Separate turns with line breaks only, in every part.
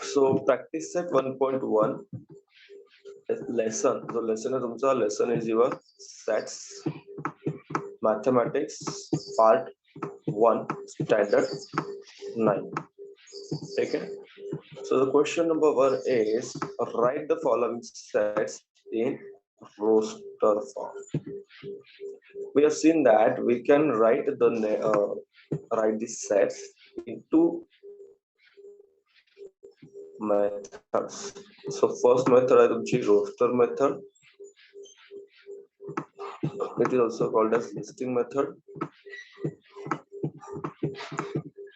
So practice set 1.1 lesson. So lesson है तुमचा, lesson is your sets mathematics part 1 standard 9. Okay. So the question number 1 is write the following sets in roster form. We have seen that we can write these sets into methods. So first method is the roster method. It is also called as listing method.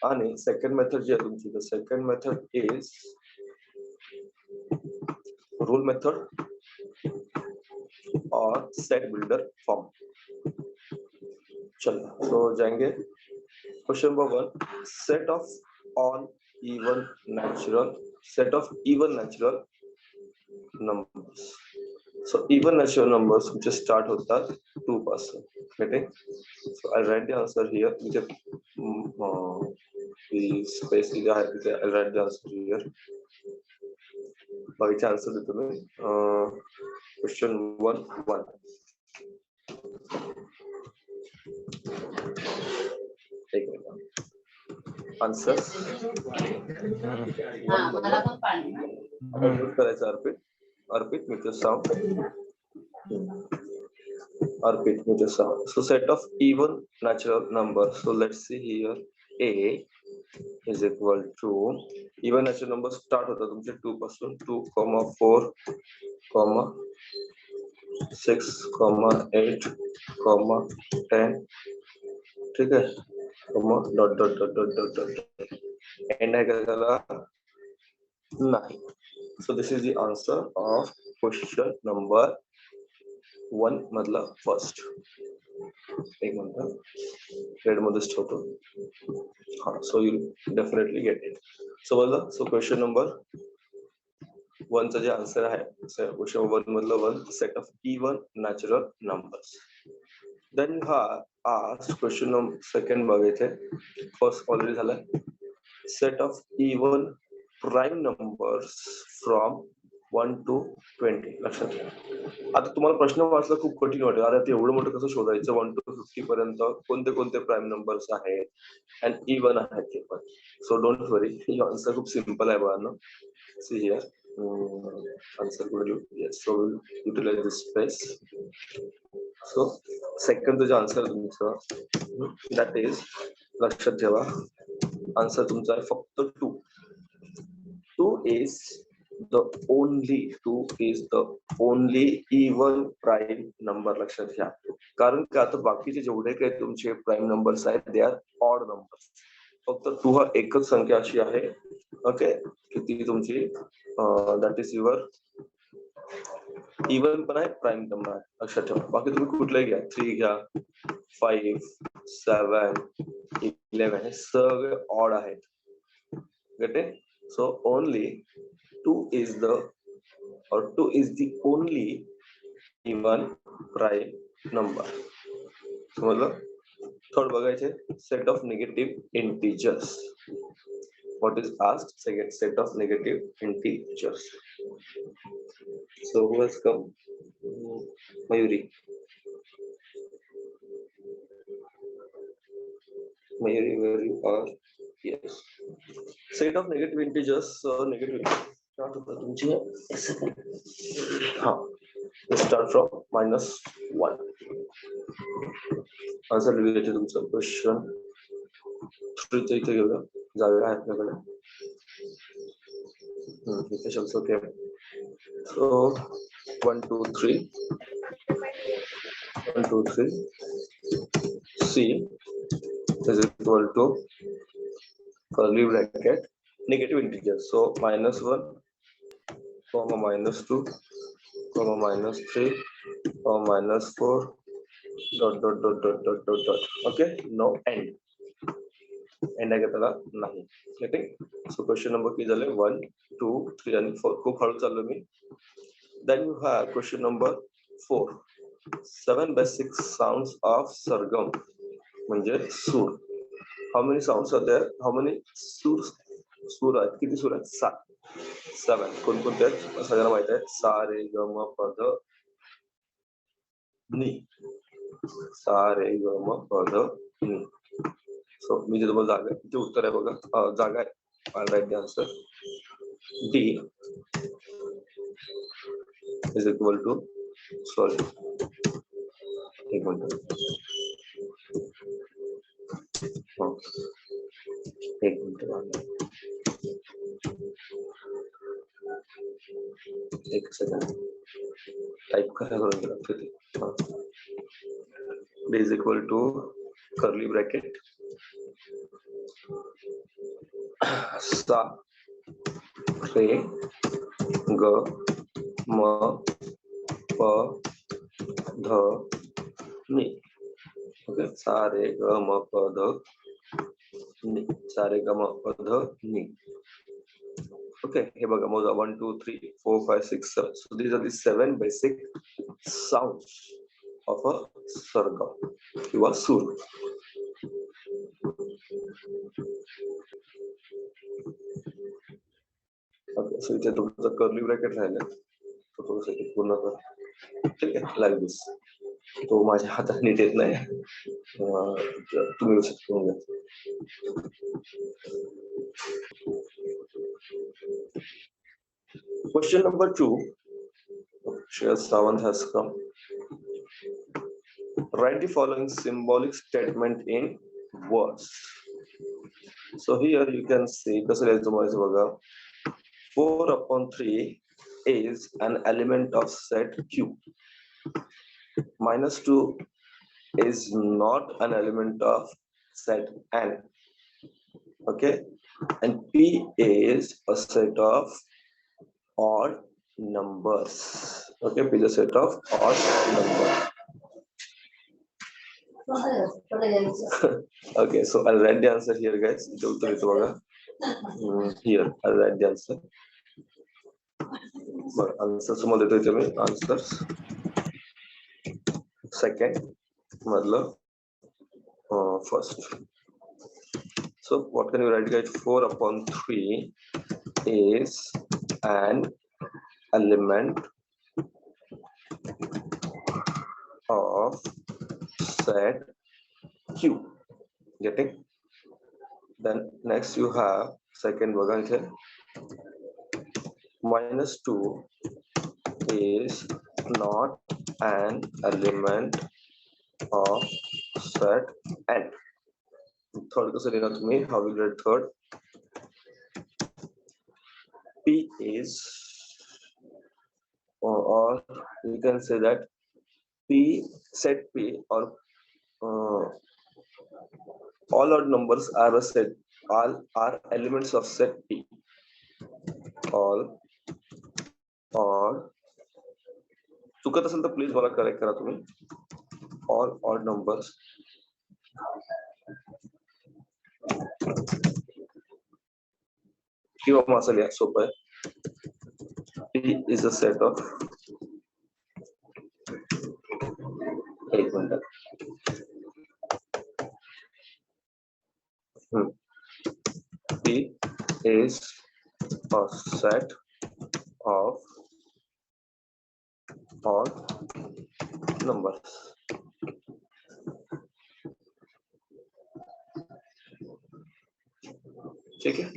And second method, the second method is rule method or set builder form. चलो, so जाएंगे. Question number 1: set of even natural numbers. So even natural numbers which start होता 2 पासून. Okay. So I'll write the answer here. The space is there. I'll write the answer here. Which answer देतो मी. Question 1. एक minute. Answer. Arpit, with your sound. Arpit, with your sound. So set of even natural numbers. So let's see here. A is equal to even natural numbers start होता तुमचे 2 पासून 2, 4, 6, 8, 10. ठीक है. dot. And I got 9. So this is the answer of question number 1, मतलब first. एक minute red मध्ये ठेवतो. हाँ, so you definitely get it. So question number 1 चा जे आन्सर आहे, question number 1 मधलं 1 set of even natural numbers. Then you have asked question number second बघायचे. First already झालं. Set of even prime numbers from 1 to 20. लक्षात घ्या. आता तुम्हाला प्रश्न वाचला खूप कठीण वाटेल. आता ते एवढं मोठं कसं शोधायचं 1 to 50 पर्यंत कोणते प्राइम नंबर्स आहेत and even आहेत ते पण. So don't worry, your answer खूप सिंपल आहे बाळांनो. See here. Answer could you? Yes. So we'll utilize this space. So second तुझा आन्सर तुमचा that is लक्षात ठेवा. आन्सर तुमचा आहे फक्त 2. 2 is the only even prime number. लक्षात घ्या. कारण का आता बाकीचे जेवढे काही तुमचे प्राइम नंबर्स आहेत they are odd numbers. फक्त 2 हा एकच संख्या अशी आहे. ओके, की ती तुमची that is your even पण आहे, प्राइम नंबर आहे. लक्षात ठेवा. बाकी तुम्ही कुठलाही घ्या, 3 घ्या, 5, 7, 11 हे सगळे ऑड आहेत. Get it? So only 2 is the only even prime number. समजलं? थर्ड बघायचे set of negative integers. What is asked? Second, set of negative integers. So who has come? Mayuri, where you are? Yes. Set of negative integers. Negative. Let's start from -1. Answer related to तुमचा question 3 चा इथे घेऊया. जागा आहे आपल्याकडे. इथे शब्द okay. So 1, 2, 3. 1, 2, 3. C is equal to curly bracket negative integers. So -1, -2, -3, -4, dot. Okay, no end. End आहे का त्याला? नाही. Okay. So question number किती झाले? 1, 2, 3 आणि 4. खूप हळू चाललो मी. Then you have question number 4. 7 basic sounds of sargam म्हणजे सूर. How many sounds are there? How many सूर आहेत? किती सूर आहेत? 7. कोणकोणते आहेत? सगळ्यांना माहित आहे. सा रे ग म प ध नि. सा रे ग म प ध नि. सो मी जे तुम्हाला जागा आहे, जे उत्तर आहे बघा, जागा आहे. I'll write the answer. D is equal to, sorry, एक मिनट, एक मिनट, एक सेकंड टाइप करायला लागतं ते. D is equal to curly bracket सा रे ग म प ध नि. ओके, सा रे ग म प ध नि. सा रे ग म प ध नि. Okay, हे बघा, मोजा 1 2 3 4 5 6 7. So these are the 7 basic sounds of a sargam किंवा सूर. Okay, so इथे तुमचं कर्ली ब्रॅकेट राहिलं, तो थोडंसं पूर्ण कर. ठीक आहे, लाईक दिस. तो माझ्या हातात नीट येत नाही, तुम्ही व्यवस्थित करून घ्या. Question number 2. Shreyas Sawant has come. Write the following symbolic statement in words. So here you can see, कसं लिहायचं माझं बघा. 4/3 is an element of set Q. -2 is not an element of set N. Okay, and P is a set of odd numbers. Okay, P is a set of odd numbers. Okay, so I'll write the answer here, guys. Here I'll write the answer. But answers तुम्हाला देतो मी. Answers second, मतलब first. So what can you write, guys? 4/3 is an element of set Q. Getting? Then next you have second बघा इथे. -2 is not an element of set N. Third कसं लिहिणार तुम्ही? How will you write third? P is, or you can say that P, set P, or all odd numbers are a set, all are elements of set P. All odd, चुकत असेल तर please मला correct करा तुम्ही. All odd numbers किंवा मग असं लिहा, सोपं आहे. P is a set of, एक minute, P is a set of odd numbers. ठीक है,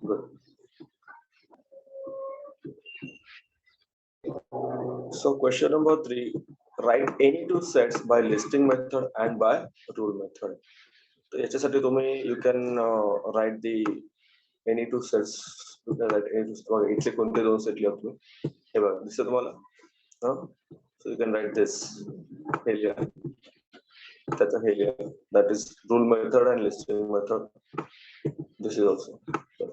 good. So question number 3, write any two sets by listing method and by rule method. तो याच्यासाठी तुम्ही you can write the any two sets. You can write any two. इथले कोणते दोन set लिहा तुम्ही. हे बघा, दिसतं तुम्हाला? So you can write this. हे लिहा, त्याचा हे लिहा. That is rule method and listing method. This is also.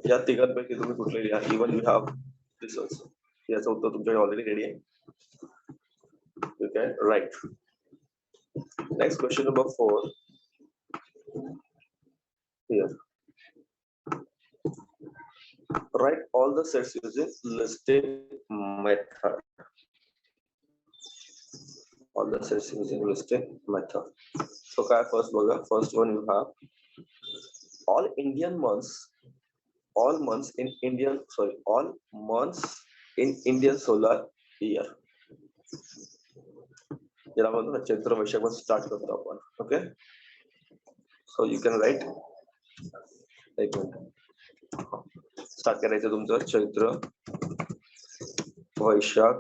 या तिघांपैकी तुम्ही कुठले लिहा. Even you have this also. याचं उत्तर तुमच्याकडे ऑलरेडी रेडी आहे. You can write. Next question number 4. Here. Write all the sets using listing method. All the sets using listing method. So first one you have all months in Indian solar year. याला म्हणतो ना चैत्र वैशाख मध्ये start करतो आपण. Okay, so you can write. एक minute, start करायचं तुमचं. चैत्र, वैशाख,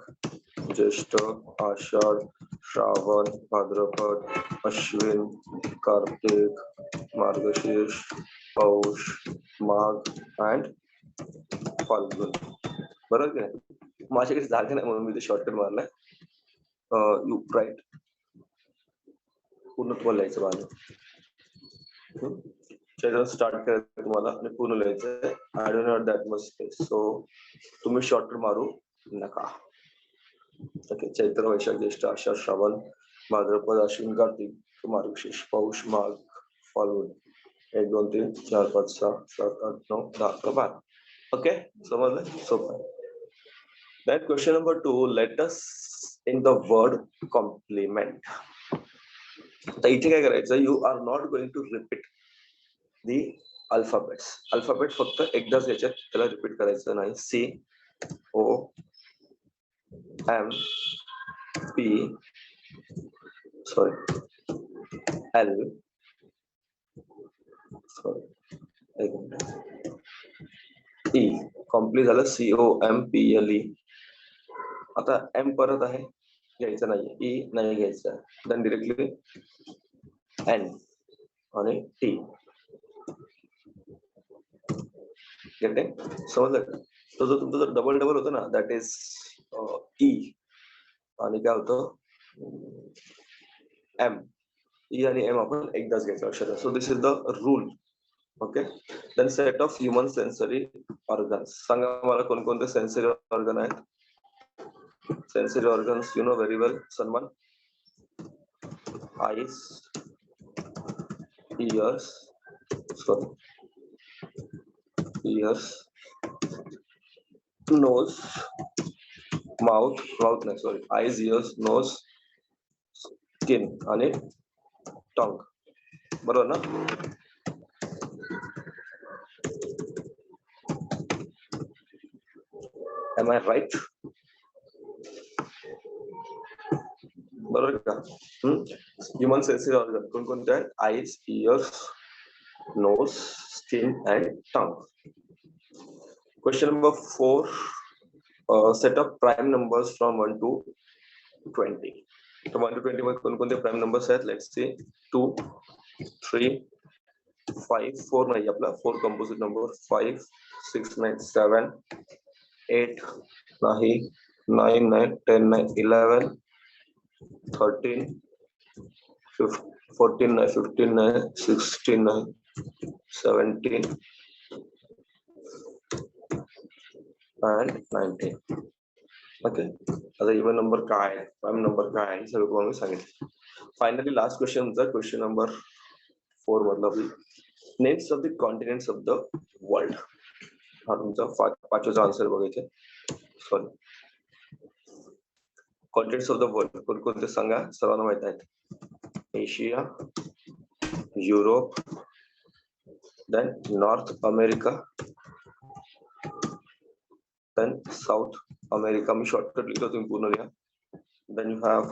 ज्येष्ठ, आषाढ, श्रावण, भाद्रपद, अश्विन, कार्तिक, मार्गशीर्ष, पौष, माघ अँड फाल्गुन. बरोबर की नाही? माझ्याकडे जागा नाही म्हणून मी ते शॉर्टकट मारलाय. यू राईट, पूर्ण तुम्हाला लिहायचं बाजू. चैत्र स्टार्ट करायचं तुम्हाला आणि पूर्ण लिहायचं. I don't not that much space, so तुम्ही शॉर्टकट मारू नका. ओके, चैत्र, वैशाख, ज्येष्ठ, आषाढ, श्रावण, भाद्रपद, अश्विन, कार्तिक, मार्गशीर्ष, पौष, माघ, फाल्गुन. 1 2 3 4 5 6 7 8 9 10 11 12. ओके, समजलं? सोपं. Then question number 2, let us in the word complement. तर इथे काय करायचं, you are not going to repeat the alphabets. Alphabet फक्त एकदाच घ्यायचे, त्याला रिपीट करायचं नाही. COM P L E. Complete झालं. COMPLE. आता M परत आहे, घ्यायचं नाही. E नाही घ्यायचं. देन डिरेक्टली N आणि T. समजलं का? तो जो तुमचं जर डबल होतं ना, दॅट इज E. आणि काय होतं, M. E आणि M आपण एकदाच घ्यायचं अक्षर. So this is the rule. Okay, then set of human sensory organs. सांगा मला कोणकोणते सेन्सरी ऑर्गन आहेत? Sensory organs you know very well. सन्मान. आईज, इयर्स, नोज, माउथ नाही sorry, eyes, ears, nose, skin आणि टंग. बरोबर ना? Am I right? बरोबर का? ह्युमन सेन्सरी ऑर्गन कोणकोणते आहेत? Eyes, ears, nose, skin and tongue. Question number 4, set of prime numbers from 1 to 20. तर 1 to 20 मध्ये कोणकोणते प्राइम नंबर्स आहेत? Let's see. 2 3 5 4 नाही आपला 4 कंपोजिट नंबर. 5 6 9 7 8 नाही 9 9 10 9 11 13 14 9 15 9 16 9 17 and 19. ओके, आता इवन नंबर काय आहे, प्राइम नंबर काय आहे, सगळं तुम्हाला सांगितलं. फायनली लास्ट क्वेश्चन होता, क्वेश्चन नंबर 4 मधला names of the continents of the world. हा तुमचा पाचवाचा आन्सर बघायचे. Sorry, continents of the world कोणकोणते सांगा, सर्वांना माहित आहेत. Asia, Europe, then North America, then South America. मी शॉर्टकट लिहितो, तुम्ही पूर्ण लिहा. Then you have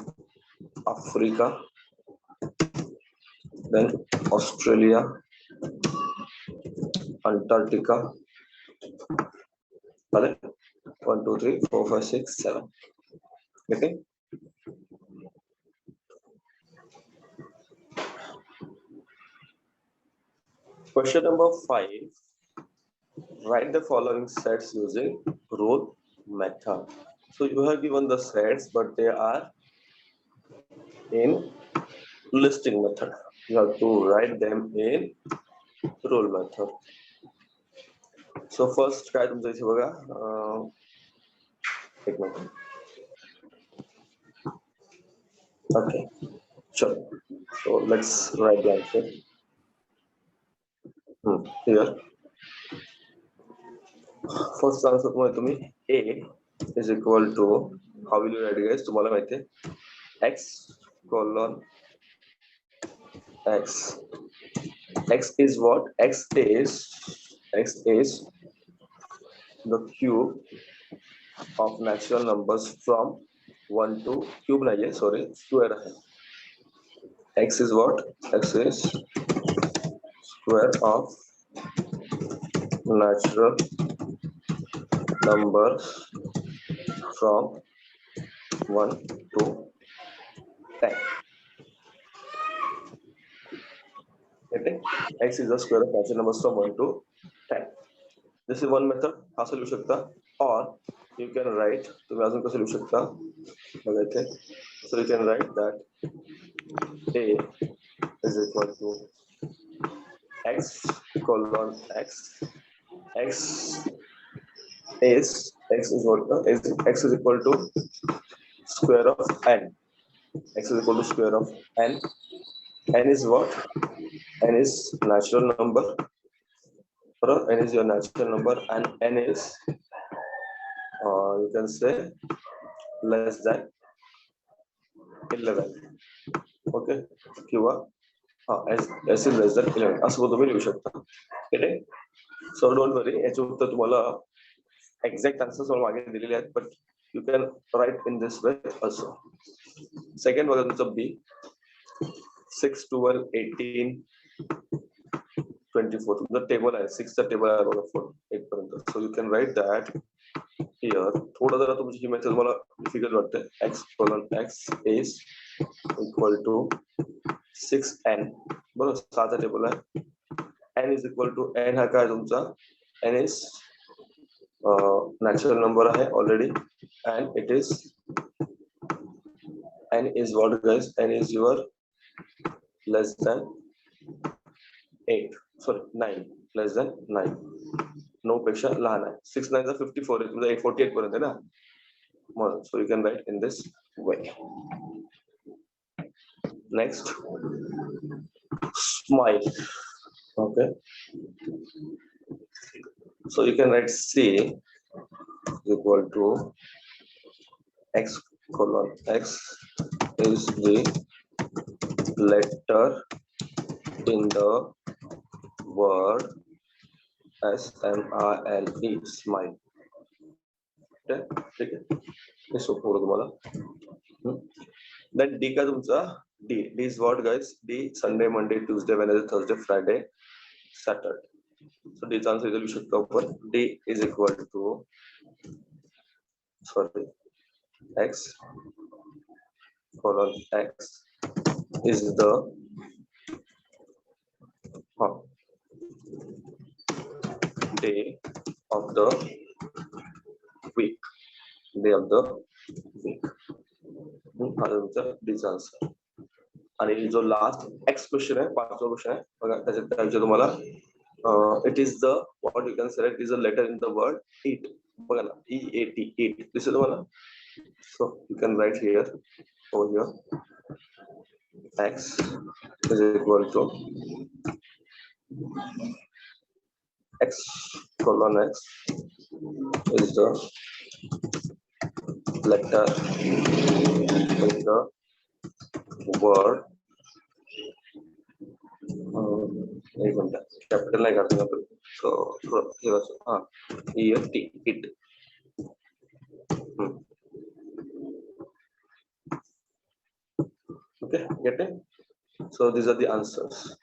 Africa, then Australia, Antarctica. 1 2 3 4 5 6 7. Okay. Question number 5. Write the following sets using rule method. So you have given the sets, but they are in listing method. You have to write them in rule method. So first काय तुमचं इथे बघा, एक minute. Okay, sure. So let's write the answer. Here, first answer तुम्ही A is equal to, how will you write guys? तुम्हाला माहिती आहे, x colon x X is what? X is the cube of natural numbers from 1 to cube nahi hai, sorry, square hai. X is what? X is square of natural numbers from 1 to 10. Okay? X is the square of natural numbers from 1 to 10. This is one method. हा लिहू शकता. Or you can write, तुम्ही अजून कसं लिहू शकता बघा इथे. So you can write that A is equal to X colon X. X is what? X is equal to square of N. X is equal to square of N. N is what? N is natural number. N is your natural number, and N is you can say less than 11. Okay, किंवा S is less than 11 असं तुम्ही लिहू शकता. ठीक आहे. So don't worry, याचे उत्तर तुम्हाला exact answers मागे दिलेले आहेत, but you can write in this way also. Second बघा तुमचं B 6, 12, 18, 24. तुमचं टेबल आहे, 6 चा टेबल आहे बघा 8 पर्यंत. So you can write that here. थोडं जरा तुमची ही मेथड मला डिफिकल्ट वाटते. X colon X is equal to 6n. बरोबर, 6 चा टेबल आहे. N is equal to N हा काय तुमचा? N is natural number आहे already, and it is N is what guys? N is your less than 8. Sorry, 9. Less than 9. No पेक्षा लहान आहे. 6 9 54 आहे. तुमचा 848 पर्यंत आहे ना. So you can write in this way. Next, smile. Okay. So you can write C is equal to X colon X is the letter in the word SMILE, smile. ठीक आहे. हे सोपं होतं तुम्हाला. Then D का तुमचा D is what guys? D Sunday, Monday, Tuesday, Wednesday, Thursday, Friday, Saturday. So D चा answer इथे लिहू शकतो आपण. D is equal to X colon X is the day of the week. Day of the week. हा तुमचा D चा answer. आणि जो लास्ट एक्स क्वेश्चन आहे, 5वा क्वेश्चन आहे बघा. त्याच्यात तुम्हाला it is the what you can select is a letter in the word eat. बघा ना, EAT, eat. दिसेल तुम्हाला. So you can write here over here X is equal to X colon X is the letter in the word एक minute capital नहीं करते हैं so here EAT, it. Okay, get it? So these are the answers.